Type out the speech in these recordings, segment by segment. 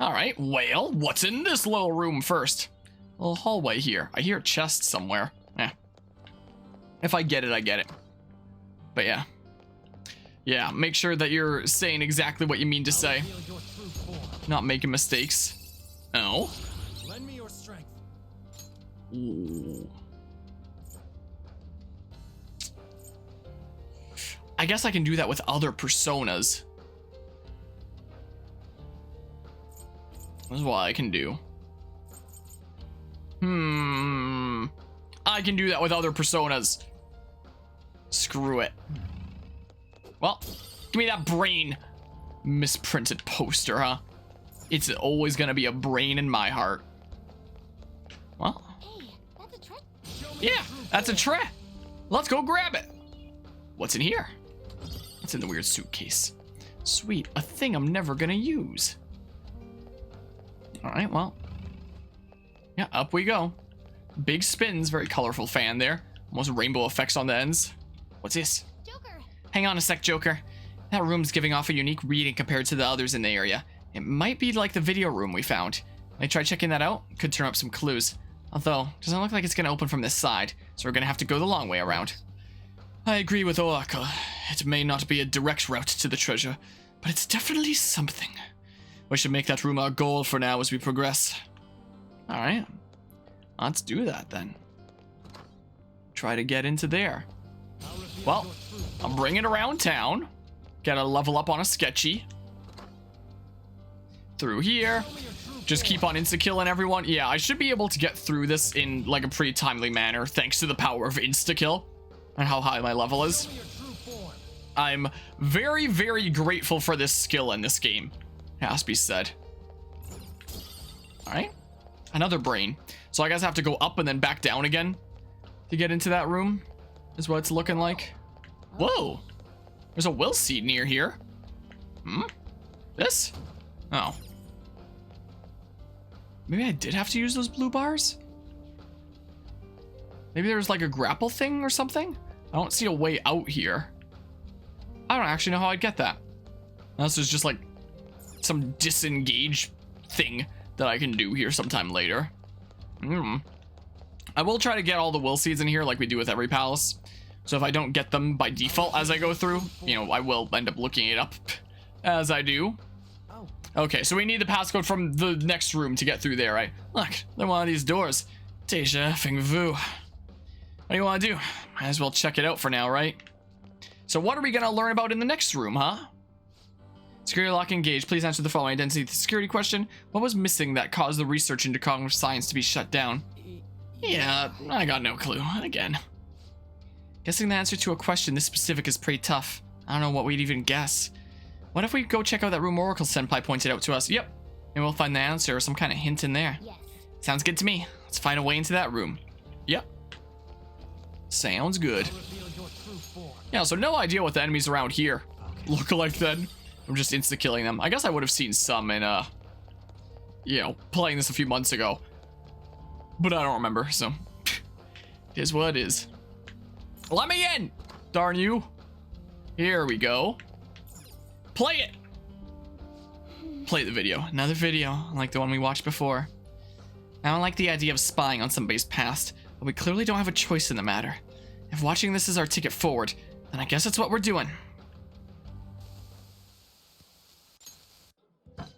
Alright, well, what's in this little room first? A little hallway here. I hear a chest somewhere. If I get it, I get it. But yeah. Yeah, make sure that you're saying exactly what you mean to say. Not making mistakes. Oh. Lend me your strength. Ooh. I guess I can do that with other personas. This is what I can do. I can do that with other personas. Screw it. Well, give me that brain. Misprinted poster, huh? It's always gonna be a brain in my heart. Well. Hey, that's a trick. Yeah, that's a tray. Let's go grab it. What's in here? What's in the weird suitcase? Sweet, a thing I'm never gonna use. Alright, well. Yeah, up we go. Big spins, very colorful fan there. Almost rainbow effects on the ends. What's this? Joker. Hang on a sec, Joker. That room's giving off a unique reading compared to the others in the area. It might be like the video room we found. I tried checking that out. Could turn up some clues. Although, doesn't look like it's gonna open from this side, so we're gonna have to go the long way around. I agree with Oracle. It may not be a direct route to the treasure, but it's definitely something. We should make that room our goal for now as we progress. Alright. Let's do that then. Try to get into there. Well, I'm bringing around town. Gotta level up on a sketchy. Through here. Just keep on insta-killing everyone. Yeah, I should be able to get through this in like a pretty timely manner thanks to the power of insta-kill and how high my level is. I'm very, very grateful for this skill in this game. It has to be said. Alright. Another brain. So I guess I have to go up and then back down again to get into that room, is what it's looking like. Whoa. There's a will seat near here. This? Oh. Maybe I did have to use those blue bars? Maybe there's like a grapple thing or something? I don't see a way out here. I don't actually know how I'd get that. Unless there's just like some disengage thing that I can do here sometime later. I will try to get all the will seeds in here like we do with every palace. So if I don't get them by default as I go through, you know, I will end up looking it up as I do. Okay, so we need the passcode from the next room to get through there, right? Look, they're one of these doors. Deja effing vu. What do you want to do? Might as well check it out for now, right? So what are we going to learn about in the next room, huh? Security lock engaged. Please answer the following identity security question. What was missing that caused the research into cognitive science to be shut down? Yeah, I got no clue. Again. Guessing the answer to a question this specific is pretty tough. I don't know what we'd even guess. What if we go check out that room Oracle Senpai pointed out to us? Yep. And we'll find the answer or some kind of hint in there. Yes. Sounds good to me. Let's find a way into that room. Yep. Sounds good. Yeah, so no idea what the enemies around here look like then. I'm just insta-killing them. I guess I would have seen some in, you know, playing this a few months ago. But I don't remember, so it is what it is. Let me in! Darn you. Here we go. Play it! Play the video. Another video, like the one we watched before. I don't like the idea of spying on somebody's past, but we clearly don't have a choice in the matter. If watching this is our ticket forward, then I guess that's what we're doing.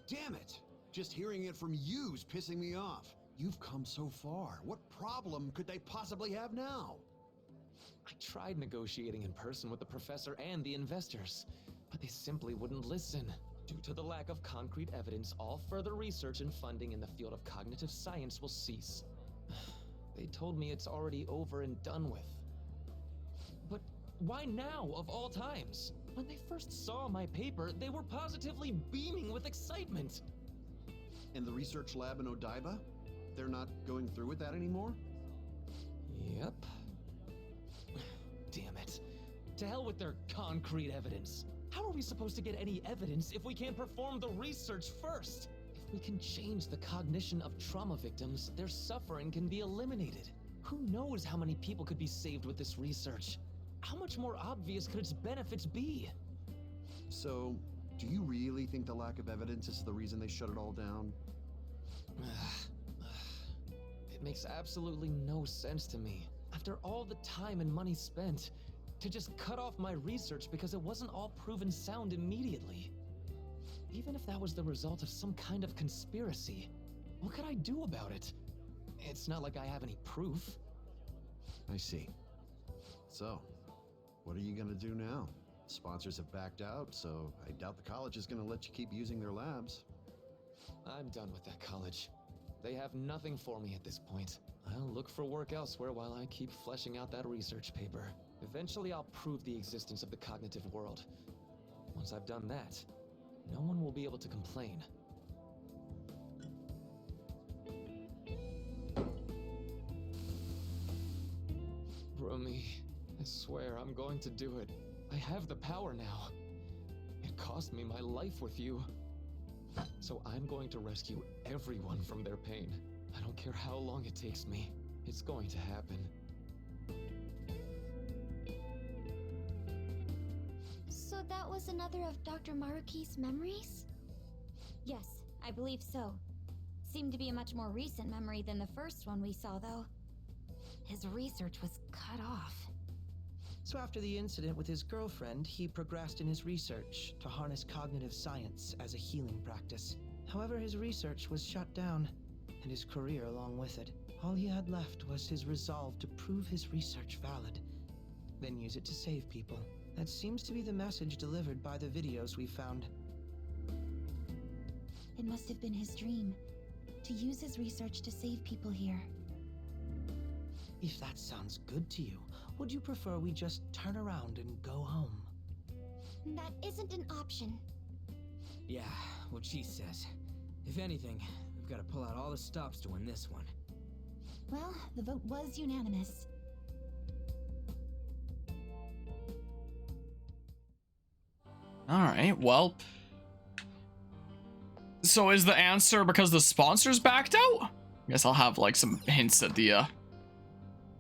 Damn it! Just hearing it from you's pissing me off. You've come so far. What problem could they possibly have now? I tried negotiating in person with the professor and the investors, but they simply wouldn't listen. Due to the lack of concrete evidence, all further research and funding in the field of cognitive science will cease. They told me it's already over and done with. But why now, of all times? When they first saw my paper, they were positively beaming with excitement. And the research lab in Odaiba? They're not going through with that anymore? Yep. Damn it. To hell with their concrete evidence. How are we supposed to get any evidence if we can't perform the research first? If we can change the cognition of trauma victims, their suffering can be eliminated. Who knows how many people could be saved with this research? How much more obvious could its benefits be? So, Do you really think the lack of evidence is the reason they shut it all down? It makes absolutely no sense to me. After all the time and money spent, to just cut off my research because it wasn't all proven sound immediately. Even if that was the result of some kind of conspiracy, what could I do about it? It's not like I have any proof. I see. So, what are you gonna do now? Sponsors have backed out, so I doubt the college is gonna let you keep using their labs. I'm done with that college. They have nothing for me at this point. I'll look for work elsewhere while I keep fleshing out that research paper. Eventually I'll prove the existence of the cognitive world. Once I've done that, no one will be able to complain. Rumi, I swear I'm going to do it. I have the power now. It cost me my life with you. So I'm going to rescue everyone from their pain. I don't care how long it takes me. It's going to happen. So that was another of Dr. Maruki's memories? Yes, I believe so. Seemed to be a much more recent memory than the first one we saw, though. His research was cut off. So after the incident with his girlfriend, he progressed in his research to harness cognitive science as a healing practice. However, his research was shut down, and his career along with it. All he had left was his resolve to prove his research valid, then use it to save people. That seems to be the message delivered by the videos we found. It must have been his dream, to use his research to save people here. If that sounds good to you, would you prefer we just turn around and go home? That isn't an option. Yeah, what she says. If anything, we've got to pull out all the stops to win this one. Well, the vote was unanimous. Alright, well. So is the answer because the sponsors backed out? Guess I'll have like some hints at the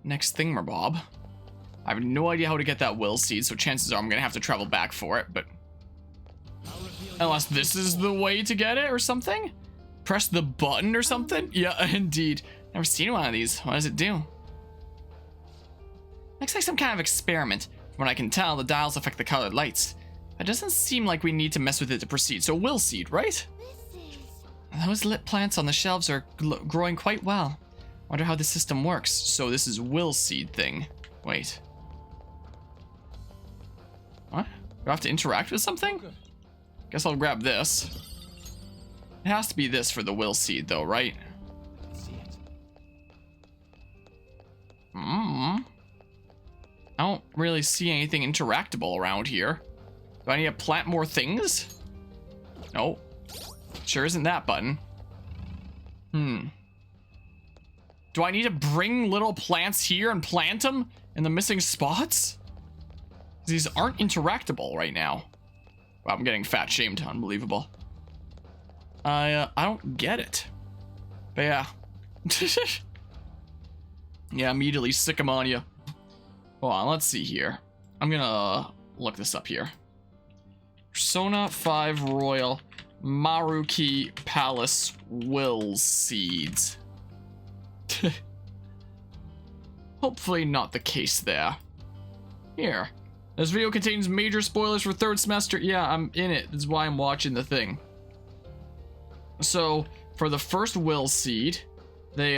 next thingamabob. I have no idea how to get that will seed, so chances are I'm gonna have to travel back for it, but unless this is the way to get it or something? Press the button or something? Yeah, indeed. Never seen one of these. What does it do? Looks like some kind of experiment. From what I can tell, the dials affect the colored lights. It doesn't seem like we need to mess with it to proceed, so will seed, right? Those lit plants on the shelves are growing quite well. Wonder how the system works. So this is will seed thing. Wait. What? Do I have to interact with something? Guess I'll grab this. It has to be this for the will seed though, right? I don't really see anything interactable around here. Do I need to plant more things? No. Sure isn't that button. Do I need to bring little plants here and plant them in the missing spots? These aren't interactable right now. Wow, I'm getting fat shamed. Unbelievable. I don't get it. But yeah. Yeah, immediately sick 'em on you. Hold on, let's see here. I'm gonna look this up here. Persona 5 Royal Maruki Palace Will Seeds. Hopefully not the case there. Here. This video contains major spoilers for third semester. Yeah, I'm in it. That's why I'm watching the thing. So, for the first will seed, they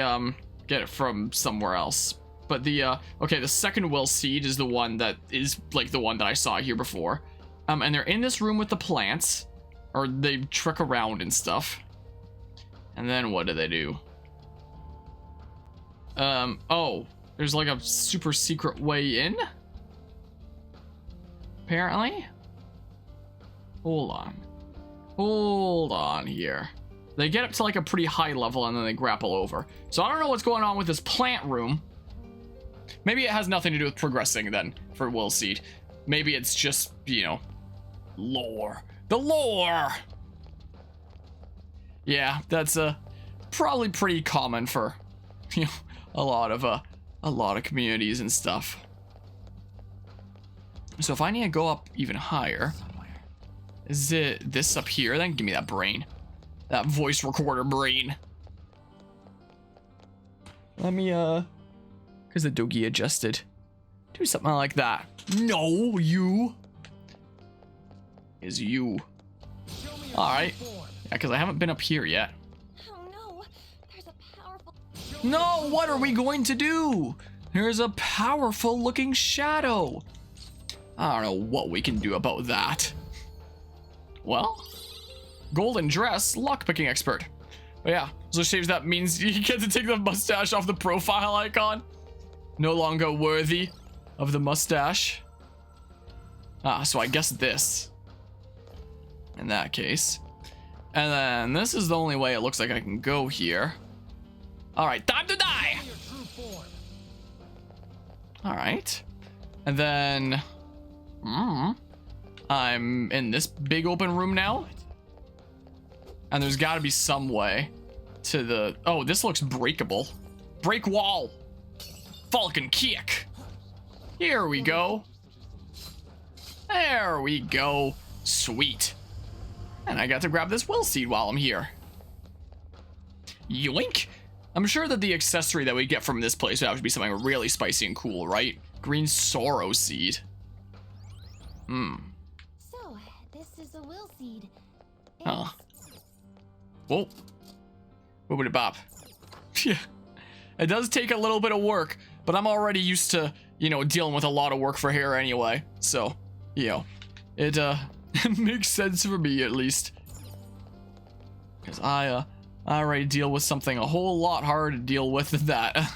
get it from somewhere else. But the okay, the second will seed is the one that is like the one that I saw here before. And they're in this room with the plants, or they trick around and stuff. And then what do? Oh, there's like a super secret way in? Apparently? Hold on here. They get up to like a pretty high level and then they grapple over. So I don't know what's going on with this plant room. Maybe it has nothing to do with progressing then for Will Seed. Maybe it's just, you know, lore. The lore! Yeah, that's probably pretty common for, you know, a lot of communities and stuff. So if I need to go up even higher, Is it this up here then? Give me that brain. That voice recorder brain. Let me, because the doggy adjusted. Do something like that. No, you. Is you. Alright. Yeah, because I haven't been up here yet. Oh no, there's a powerful. No, what are we going to do? There's a powerful looking shadow. I don't know what we can do about that. Well, golden dress, lockpicking expert. But yeah, so saves that means you get to take the mustache off the profile icon. No longer worthy of the mustache. Ah, so I guess this. In that case. And then this is the only way it looks like I can go here. Alright, time to die! Alright. And then... I'm in this big open room now. And there's gotta be some way to the... Oh, this looks breakable. Break wall. Falcon kick. Here we go. There we go. Sweet. And I got to grab this will seed while I'm here. Yoink. I'm sure that the accessory that we get from this place would have to be something really spicy and cool, right? Green sorrow seed. So, this is a will seed. Huh. Whoa. Boobity bop. Yeah. It does take a little bit of work, but I'm already used to, you know, dealing with a lot of work for hair anyway. So, you know, it makes sense for me at least. Because I already deal with something a whole lot harder to deal with than that.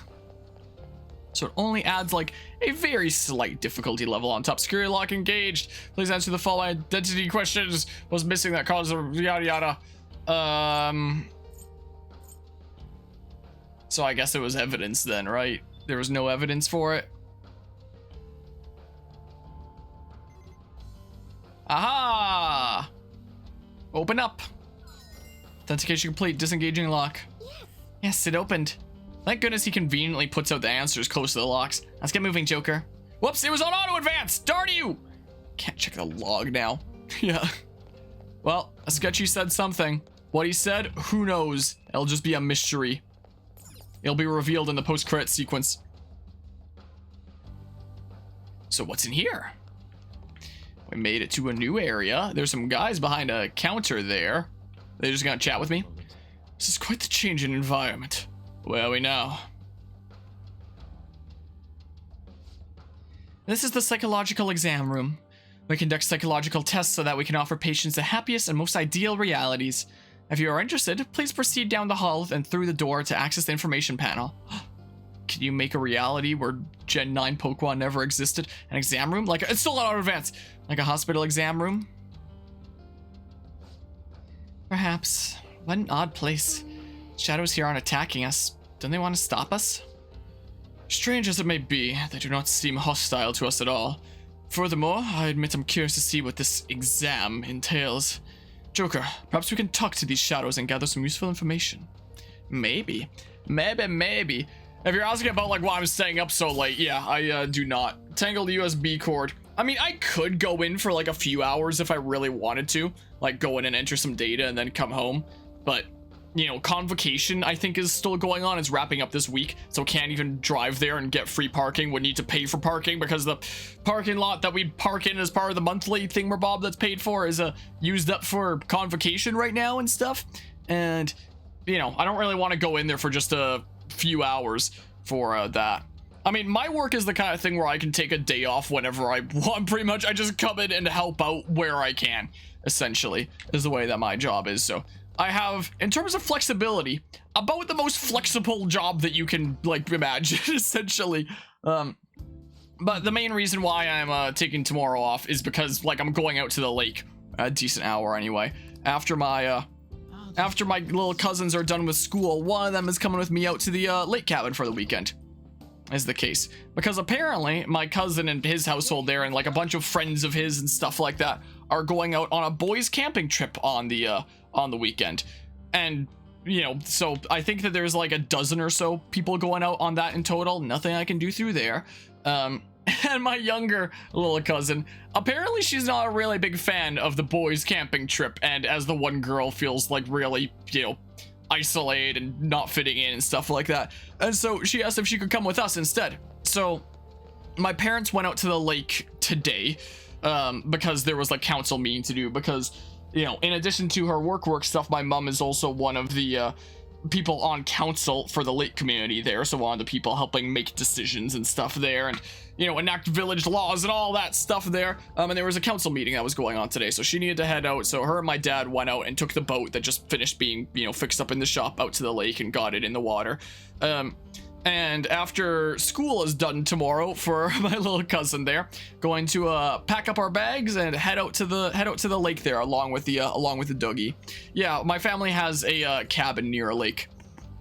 So it only adds like a very slight difficulty level on top. Security lock engaged. Please answer the following identity questions. Was missing that cause of yada yada. So I guess it was evidence then, right? There was no evidence for it. Aha! Open up. Authentication complete. Disengaging lock. Yes, it opened. Thank goodness he conveniently puts out the answers close to the locks. Let's get moving, Joker. Whoops, it was on auto advance. Darn you! Can't check the log now. Yeah. Well, a sketchy said something. What he said, who knows? It'll just be a mystery. It'll be revealed in the post-credit sequence. So what's in here? We made it to a new area. There's some guys behind a counter there. They're just gonna chat with me. This is quite the change in environment. Where are we now? This is the psychological exam room. We conduct psychological tests so that we can offer patients the happiest and most ideal realities. If you are interested, please proceed down the hall and through the door to access the information panel. Can you make a reality where Gen 9 Pokemon never existed? An exam room? Like, it's still not auto advance. Like a hospital exam room? Perhaps. What an odd place. Shadows here aren't attacking us. Don't they want to stop us? Strange as it may be, they do not seem hostile to us at all. Furthermore, I admit I'm curious to see what this exam entails. Joker, perhaps we can talk to these shadows and gather some useful information. Maybe. Maybe. If you're asking about like why I'm staying up so late, yeah, I do not. Tangled USB cord. I mean, I could go in for like a few hours if I really wanted to. Like go in and enter some data and then come home. But, you know, convocation I think is still going on. It's wrapping up this week. So can't even drive there and get free parking. Would need to pay for parking because the parking lot that we park in as part of the monthly thingamabob that's paid for is used up for convocation right now and stuff. And, you know, I don't really want to go in there for just a few hours for that. I mean, my work is the kind of thing where I can take a day off whenever I want, pretty much. I just come in and help out where I can, essentially, is the way that my job is. So I have, in terms of flexibility, about the most flexible job that you can, like, imagine, essentially. But the main reason why I'm taking tomorrow off is because, like, I'm going out to the lake a decent hour anyway. After my little cousins are done with school, one of them is coming with me out to the lake cabin for the weekend. Is the case. Because apparently my cousin and his household there and like a bunch of friends of his and stuff like that are going out on a boys camping trip on the weekend. And, you know, so I think that there's like a dozen or so people going out on that in total. Nothing I can do through there. And and my younger little cousin, apparently she's not a really big fan of the boys camping trip, and as the one girl feels like really, you know, isolated and not fitting in and stuff like that. And so she asked if she could come with us instead. So my parents went out to the lake today because there was like council meeting to do, because, you know, in addition to her work stuff, my mom is also one of the people on council for the lake community there, so one of the people helping make decisions and stuff there, and, you know, enact village laws and all that stuff there. And there was a council meeting that was going on today, so she needed to head out. So her and my dad went out and took the boat that just finished being, you know, fixed up in the shop out to the lake and got it in the water. And after school is done tomorrow for my little cousin there, going to pack up our bags and head out to the lake there along with the doggy. Yeah, my family has a cabin near a lake,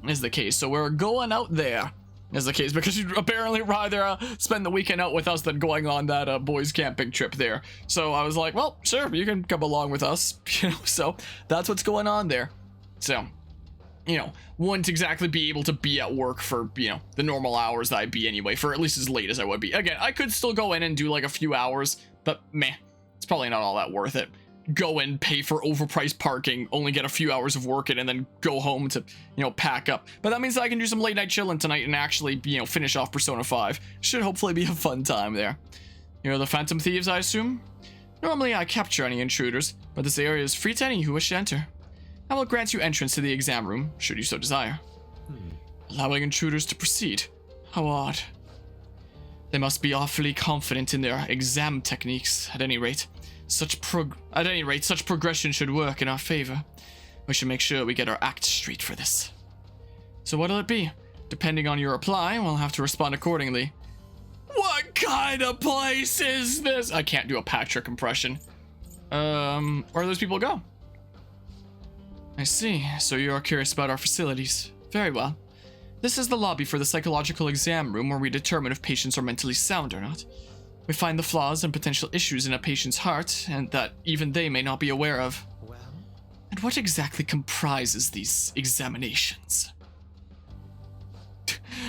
is the case. So we're going out there, is the case, because you'd apparently rather spend the weekend out with us than going on that boys camping trip there. So I was like, well, sure, you can come along with us, you know. So that's what's going on there. So, you know, wouldn't exactly be able to be at work for, you know, the normal hours that I'd be anyway, for at least as late as I would be. Again, I could still go in and do like a few hours, but meh, it's probably not all that worth it. Go in, pay for overpriced parking, only get a few hours of work in, and then go home to, you know, pack up. But that means I can do some late night chilling tonight and actually, you know, finish off Persona 5. Should hopefully be a fun time there. You're the Phantom Thieves, I assume? Normally I capture any intruders, but this area is free to any who wish to enter. I will grant you entrance to the exam room, should you so desire. Allowing intruders to proceed. How odd. They must be awfully confident in their exam techniques. At any rate, such progression should work in our favor. We should make sure we get our act straight for this. So what'll it be? Depending on your reply, we'll have to respond accordingly. What kind of place is this? I can't do a Patrick impression. Where do those people go? I see. So you are curious about our facilities. Very well. This is the lobby for the psychological exam room, where we determine if patients are mentally sound or not. We find the flaws and potential issues in a patient's heart, and that even they may not be aware of. Well, And what exactly comprises these examinations?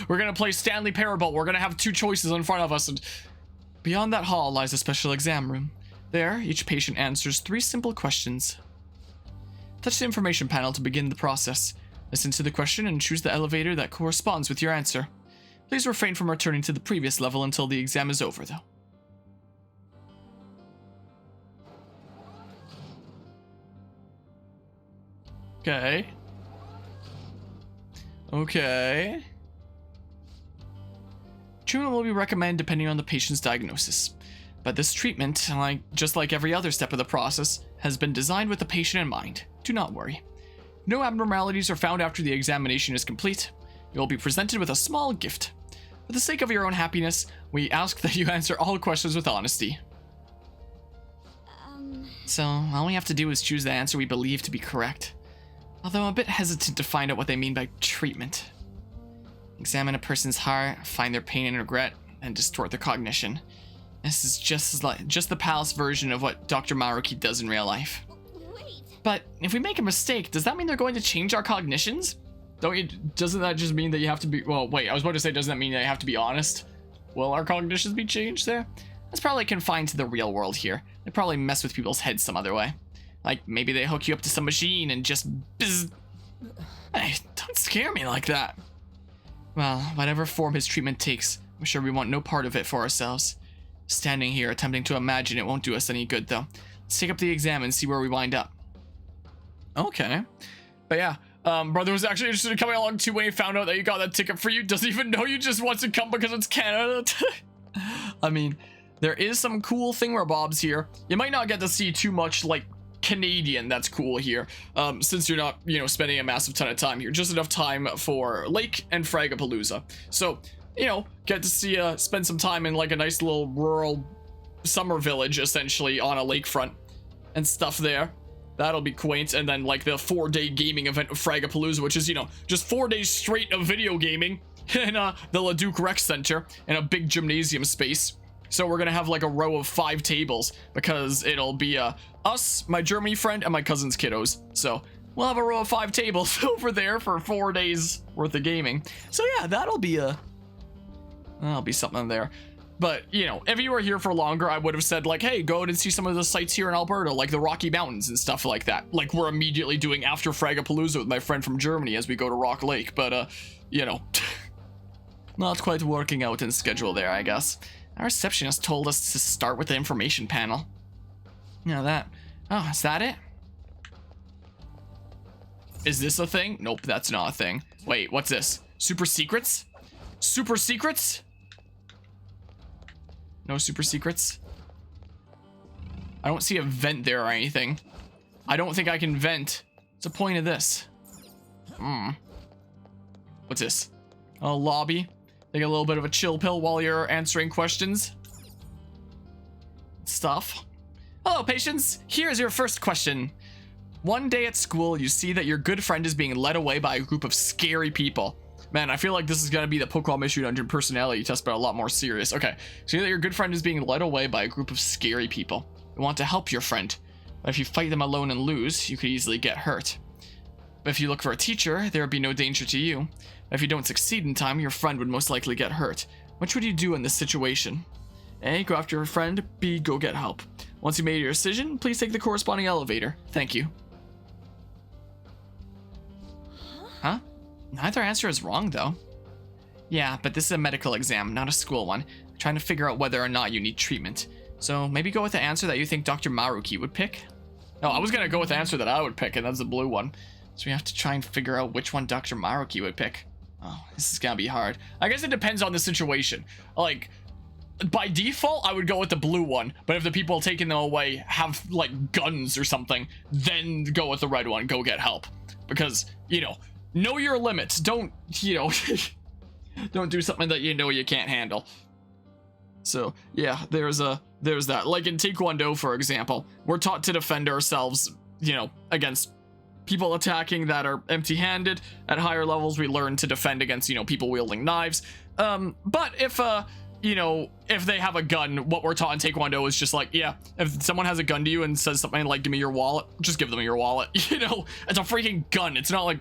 We're gonna play Stanley Parable. We're gonna have two choices in front of us, and beyond that hall lies a special exam room. There, each patient answers 3 simple questions. Touch the information panel to begin the process. Listen to the question and choose the elevator that corresponds with your answer. Please refrain from returning to the previous level until the exam is over, though. Okay. Okay. Treatment will be recommended depending on the patient's diagnosis. But this treatment, just like every other step of the process, has been designed with the patient in mind. Do not worry. No abnormalities are found after the examination is complete. You will be presented with a small gift. For the sake of your own happiness, we ask that you answer all questions with honesty. So, all we have to do is choose the answer we believe to be correct. Although I'm a bit hesitant to find out what they mean by treatment. Examine a person's heart, find their pain and regret, and distort their cognition. This is just the palace version of what Dr. Maruki does in real life. Wait. But if we make a mistake, does that mean they're going to change our cognitions? Doesn't that just mean that you have to be, well, wait, I was about to say, doesn't that mean that you have to be honest? Will our cognitions be changed there? That's probably confined to the real world here. They probably mess with people's heads some other way. Like, maybe they hook you up to some machine and just bzz. Hey, don't scare me like that. Well, whatever form his treatment takes, I'm sure we want no part of it for ourselves. Standing here attempting to imagine it won't do us any good, though. Let's take up the exam and see where we wind up. Okay. But yeah, brother was actually interested in coming along too when he found out that you got that ticket for you. Doesn't even know you just wants to come because it's Canada. I mean, there is some cool thingamabobs here. You might not get to see too much, like, Canadian that's cool here, since you're not, you know, spending a massive ton of time here. Just enough time for Lake and Fragapalooza. So, you know, get to see, spend some time in, like, a nice little rural summer village, essentially, on a lakefront and stuff there. That'll be quaint. And then, like, the 4-day gaming event of Fragapalooza, which is, you know, just 4 days straight of video gaming in, the Leduc Rec Center in a big gymnasium space. So we're gonna have, like, a row of 5 tables, because it'll be, us, my Germany friend, and my cousin's kiddos. So we'll have a row of 5 tables over there for 4 days worth of gaming. So yeah, that'll be something there. But, you know, if you were here for longer, I would have said, like, hey, go out and see some of the sites here in Alberta, like the Rocky Mountains and stuff like that. Like we're immediately doing after Fragapalooza with my friend from Germany as we go to Rock Lake. But, you know, not quite working out in schedule there, I guess. Our receptionist told us to start with the information panel. Yeah, that. Oh, is that it? Is this a thing? Nope, that's not a thing. Wait, what's this? Super secrets? Super secrets? No super secrets? I don't see a vent there or anything. I don't think I can vent. What's the point of this? What's this? A lobby? Take a little bit of a chill pill while you're answering questions. Stuff. Hello, patients. Here's your first question. One day at school, you see that your good friend is being led away by a group of scary people. Man, I feel like this is going to be the Pokemon Mystery Dungeon personality test, but a lot more serious. Okay, so you know that your good friend is being led away by a group of scary people. You want to help your friend, but if you fight them alone and lose, you could easily get hurt. But if you look for a teacher, there would be no danger to you. But if you don't succeed in time, your friend would most likely get hurt. Which would you do in this situation? A, go after your friend. B, go get help. Once you made your decision, please take the corresponding elevator. Thank you. Huh? Neither answer is wrong, though. Yeah, but this is a medical exam, not a school one. I'm trying to figure out whether or not you need treatment. So maybe go with the answer that you think Dr. Maruki would pick? No, I was gonna go with the answer that I would pick, and that's the blue one. So we have to try and figure out which one Dr. Maruki would pick. Oh, this is gonna be hard. I guess it depends on the situation. Like, by default, I would go with the blue one, but if the people taking them away have, like, guns or something, then go with the red one, go get help. Because, you know your limits. Don't, don't do something that you know you can't handle. So, yeah, there's that. Like in Taekwondo, for example, we're taught to defend ourselves, against people attacking that are empty-handed. At higher levels, we learn to defend against, people wielding knives. But if they have a gun, what we're taught in Taekwondo is just like, yeah, if someone has a gun to you and says something like, give me your wallet, just give them your wallet. It's a freaking gun. It's not like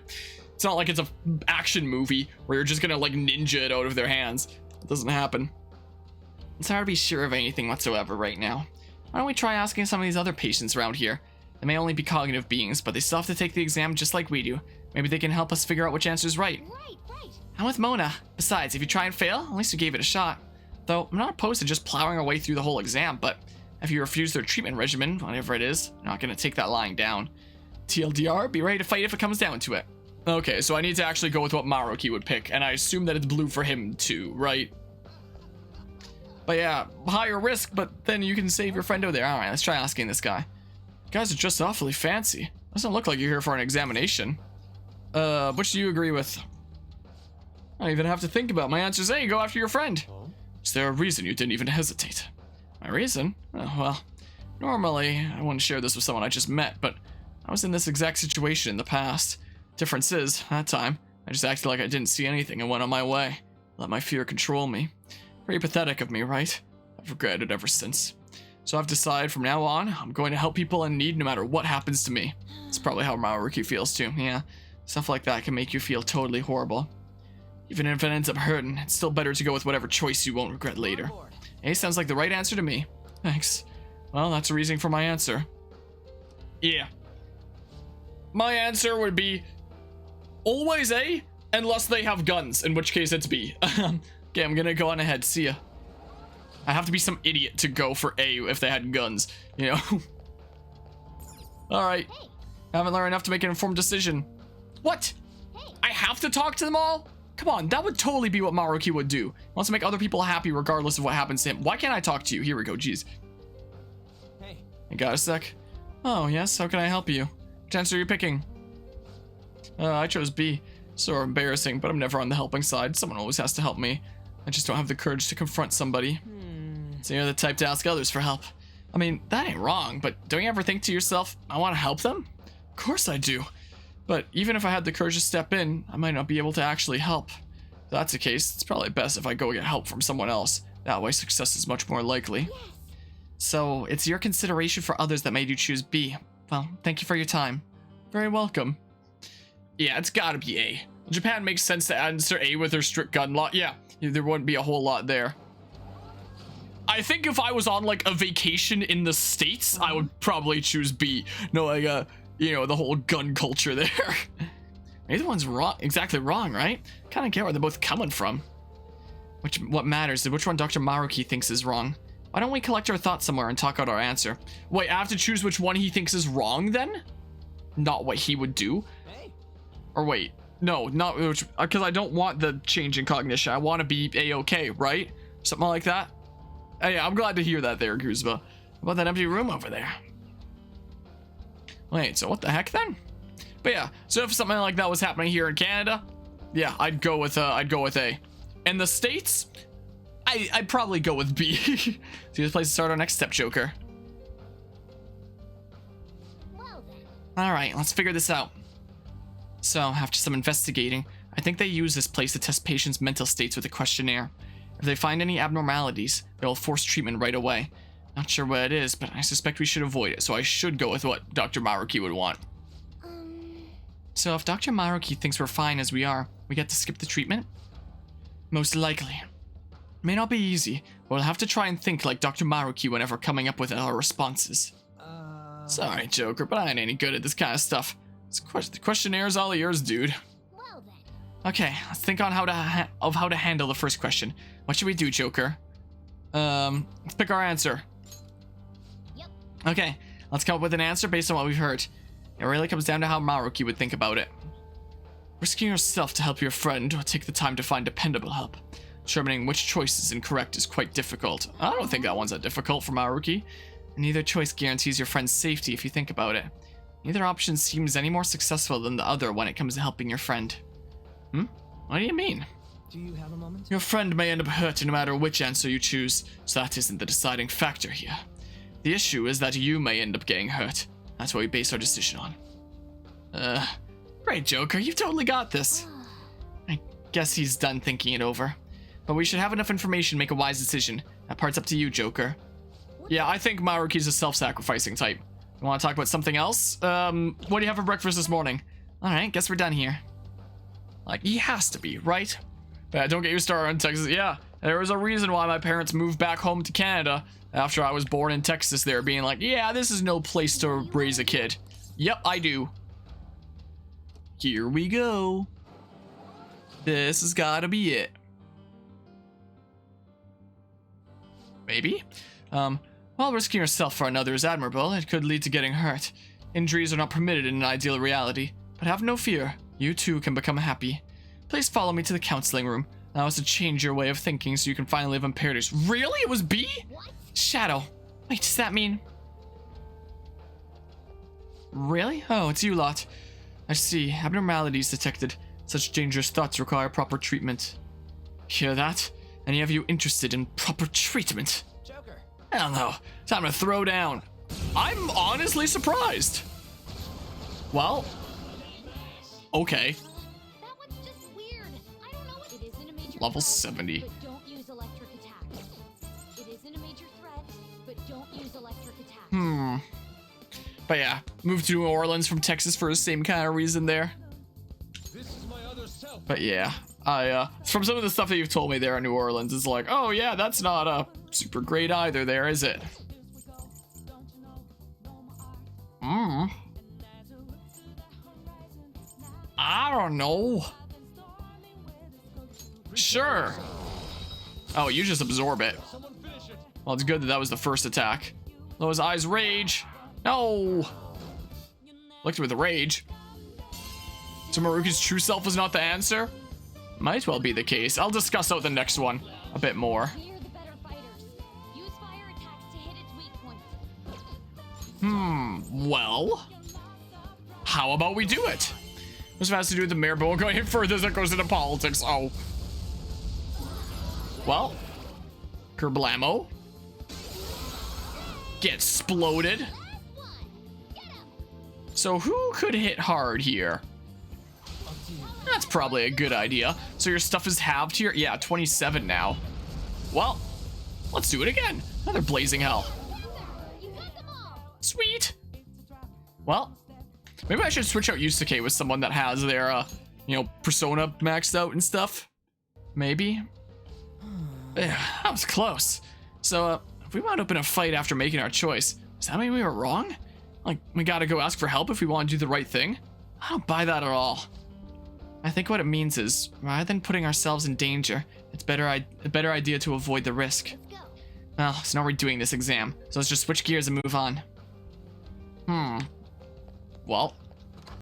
it's a action movie where you're just gonna like ninja it out of their hands. It doesn't happen. It's hard to be sure of anything whatsoever right now. Why don't we try asking some of these other patients around here? They may only be cognitive beings, but they still have to take the exam just like we do. Maybe they can help us figure out which answer is right. Right. I'm with Mona. Besides, if you try and fail, at least you gave it a shot. Though, I'm not opposed to just plowing our way through the whole exam, but if you refuse their treatment regimen, whatever it is, I'm not going to take that lying down. TLDR, be ready to fight if it comes down to it. Okay, so I need to actually go with what Maruki would pick, and I assume that it's blue for him too, right? But yeah, higher risk, but then you can save your friend over there. Alright, let's try asking this guy. You guys are just awfully fancy. Doesn't look like you're here for an examination. Which do you agree with? I don't even have to think about it. My answer's A, go after your friend. Is there a reason you didn't even hesitate? My reason? Oh, well, normally I wouldn't share this with someone I just met, but I was in this exact situation in the past. Difference is, that time, I just acted like I didn't see anything and went on my way. Let my fear control me. Pretty pathetic of me, right? I've regretted it ever since. So I've decided from now on, I'm going to help people in need no matter what happens to me. It's probably how Maruki feels too, yeah. Stuff like that can make you feel totally horrible. Even if it ends up hurting, it's still better to go with whatever choice you won't regret later. A sounds like the right answer to me. Thanks. Well, that's a reason for my answer. Yeah. My answer would be always A, unless they have guns, in which case it's B. Okay, I'm gonna go on ahead. See ya. I have to be some idiot to go for A if they had guns, Alright. Haven't learned enough to make an informed decision. What? I have to talk to them all? Come on, that would totally be what Maruki would do. Wants to make other people happy regardless of what happens to him. Why can't I talk to you? Here we go, jeez. Hey. You got a sec? Oh, yes, how can I help you? Which answer are you picking? I chose B. So embarrassing, but I'm never on the helping side. Someone always has to help me. I just don't have the courage to confront somebody. So you're the type to ask others for help. I mean, that ain't wrong, but don't you ever think to yourself, I want to help them? Of course I do. But even if I had the courage to step in, I might not be able to actually help. If that's the case, it's probably best if I go get help from someone else. That way success is much more likely. Yes. So, it's your consideration for others that made you choose B. Well, thank you for your time. Very welcome. Yeah, it's gotta be A. Japan makes sense to answer A with their strict gun law. Yeah, there wouldn't be a whole lot there. I think if I was on like a vacation in the States, I would probably choose B. No, like you know, the whole gun culture there. Neither one's wrong, exactly wrong, right? Kind of get where they're both coming from. What matters is which one Dr. Maruki thinks is wrong. Why don't we collect our thoughts somewhere and talk out our answer? Wait, I have to choose which one he thinks is wrong then? Not what he would do? Hey, Or wait, no, not which, because I don't want the change in cognition. I want to be A-okay, right? Something like that. Hey, I'm glad to hear that there, Guzma. How about that empty room over there? Wait, so what the heck then? But yeah, so if something like that was happening here in Canada, yeah, I'd go with A. In the States, I'd probably go with B. See this place to start our next step, Joker. Well then. All right, let's figure this out. So, after some investigating, I think they use this place to test patients' mental states with a questionnaire. If they find any abnormalities, they'll force treatment right away. Not sure what it is, but I suspect we should avoid it, so I should go with what Dr. Maruki would want. So if Dr. Maruki thinks we're fine as we are, we get to skip the treatment? Most likely. May not be easy, but we'll have to try and think like Dr. Maruki whenever coming up with our responses. Sorry, Joker, but I ain't any good at this kind of stuff. The questionnaire is all yours, dude. Well then. Okay, let's think on how to handle the first question. What should we do, Joker? Let's pick our answer. Yep. Okay, let's come up with an answer based on what we've heard. It really comes down to how Maruki would think about it. Risking yourself to help your friend or take the time to find dependable help. Determining which choice is incorrect is quite difficult. I don't think that one's that difficult for Maruki. And neither choice guarantees your friend's safety if you think about it. Neither option seems any more successful than the other when it comes to helping your friend. What do you mean? Do you have a moment? Your friend may end up hurt no matter which answer you choose, so that isn't the deciding factor here. The issue is that you may end up getting hurt. That's what we base our decision on. Great, Joker, you totally got this. I guess he's done thinking it over. But we should have enough information to make a wise decision. That part's up to you, Joker. Yeah, I think Maruki's a self-sacrificing type. You want to talk about something else? What do you have for breakfast this morning? Alright, guess we're done here. Like, he has to be, right? Yeah, don't get your started on Texas. Yeah, there was a reason why my parents moved back home to Canada after I was born in Texas. They're being like, yeah, this is no place to raise a kid. Yep, I do. Here we go. This has got to be it. Maybe? While risking yourself for another is admirable, it could lead to getting hurt. Injuries are not permitted in an ideal reality, but have no fear. You too can become happy. Please follow me to the counseling room. Allow us to change your way of thinking so you can finally live in paradise. Really? It was B? What? Shadow. Wait, does that mean... Really? Oh, it's you lot. I see. Abnormalities detected. Such dangerous thoughts require proper treatment. Hear that? Any of you interested in proper treatment? Joker. Hell no. Time to throw down. I'm honestly surprised. Well, okay. That one's just weird. I don't know what it isn't a major Level threat, 70. But don't use electric attacks. It isn't a major threat, but don't use electric attacks. But yeah, moved to New Orleans from Texas for the same kind of reason there. This is my other self. But yeah, from some of the stuff that you've told me there in New Orleans, it's like, oh yeah, that's not super great either there, is it? I don't know. Sure. Oh, you just absorb it. Well, it's good that was the first attack. Those eyes rage. No. Looked with rage. So Maruki's true self is not the answer? Might well be the case. I'll discuss out the next one a bit more. We are the better fighters. Use fire attacks to hit its weak points. Well, how about we do it? This has to do with the mayor, but we'll go ahead further as it goes into politics. Oh. Well, kerblamo. Get exploded. So who could hit hard here? That's probably a good idea. So your stuff is halved here? Yeah, 27 now. Well, let's do it again. Another blazing hell. Sweet. Well, maybe I should switch out Yusuke with someone that has their, persona maxed out and stuff. Maybe. That was close. So, if we wound up in a fight after making our choice, does that mean we were wrong? Like, we gotta go ask for help if we want to do the right thing? I don't buy that at all. I think what it means is, rather than putting ourselves in danger, it's a better idea to avoid the risk. Let's go. Well, so now we're doing this exam, so let's just switch gears and move on. Well,